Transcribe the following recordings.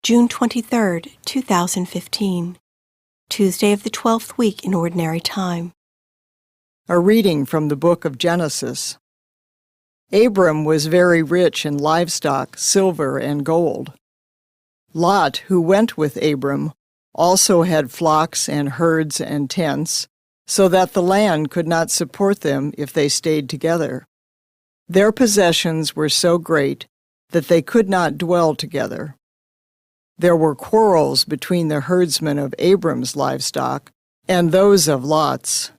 June 23, 2015, Tuesday of the 12th week in Ordinary Time. A reading from the book of Genesis. Abram was very rich in livestock, silver, and gold. Lot, who went with Abram, also had flocks and herds and tents, so that the land could not support them if they stayed together. Their possessions were so great that they could not dwell together. There were quarrels between the herdsmen of Abram's livestock and those of Lot's.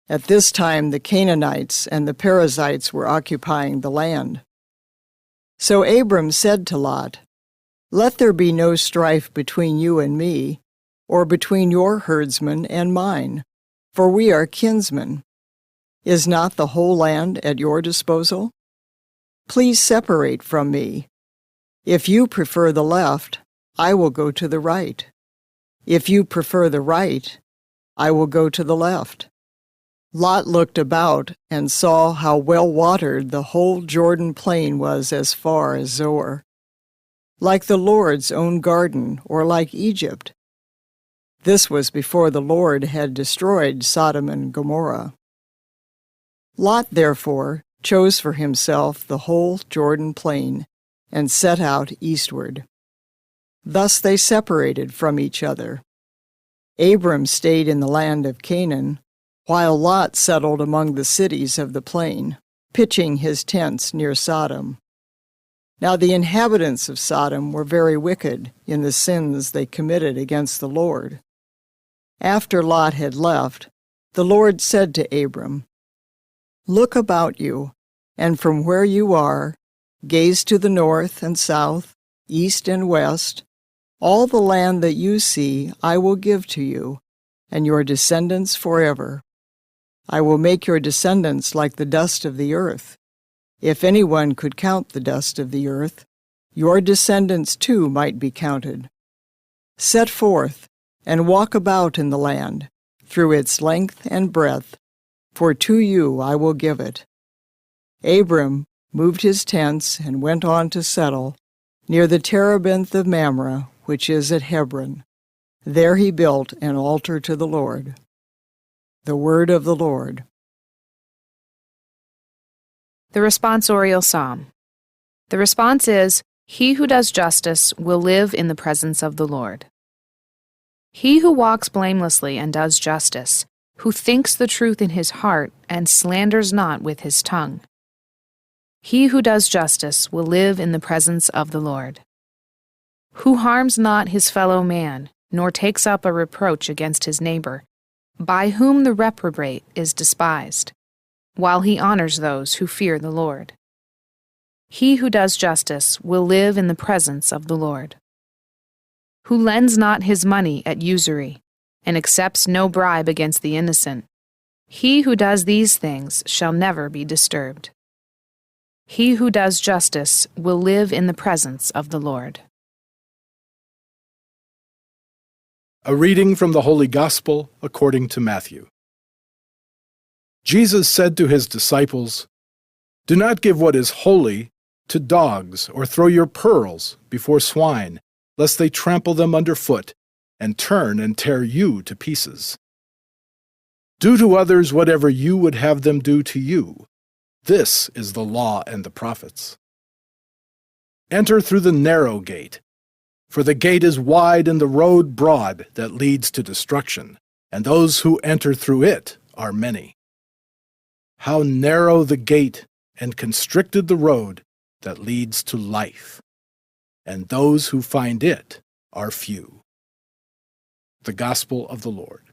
At this time the Canaanites and the Perizzites were occupying the land. So Abram said to Lot, "Let there be no strife between you and me, or between your herdsmen and mine, for we are kinsmen. Is not the whole land at your disposal? Please separate from me. If you prefer the left, I will go to the right. If you prefer the right, I will go to the left." Lot looked about and saw how well watered the whole Jordan plain was as far as Zoar, like the Lord's own garden, or like Egypt. This was before the Lord had destroyed Sodom and Gomorrah. Lot, therefore, chose for himself the whole Jordan plain and set out eastward. Thus they separated from each other. Abram stayed in the land of Canaan, while Lot settled among the cities of the plain, pitching his tents near Sodom. Now the inhabitants of Sodom were very wicked in the sins they committed against the Lord. After Lot had left, the Lord said to Abram, "Look about you, and from where you are, gaze to the north and south, east and west. All the land that you see I will give to you, and your descendants forever. I will make your descendants like the dust of the earth. If anyone could count the dust of the earth, your descendants too might be counted. Set forth and walk about in the land, through its length and breadth, for to you I will give it." Abram moved his tents and went on to settle near the terebinth of Mamre, which is at Hebron. There he built an altar to the Lord. The word of the Lord. The responsorial psalm. The response is, "He who does justice will live in the presence of the Lord." He who walks blamelessly and does justice, who thinks the truth in his heart and slanders not with his tongue. He who does justice will live in the presence of the Lord. Who harms not his fellow man, nor takes up a reproach against his neighbor, by whom the reprobate is despised, while he honors those who fear the Lord. He who does justice will live in the presence of the Lord. Who lends not his money at usury, and accepts no bribe against the innocent. He who does these things shall never be disturbed. He who does justice will live in the presence of the Lord. A reading from the Holy Gospel according to Matthew. Jesus said to his disciples, "Do not give what is holy to dogs, or throw your pearls before swine, lest they trample them underfoot and turn and tear you to pieces. Do to others whatever you would have them do to you. This is the law and the prophets. Enter through the narrow gate, for the gate is wide and the road broad that leads to destruction, and those who enter through it are many. How narrow the gate and constricted the road that leads to life, and those who find it are few." The Gospel of the Lord.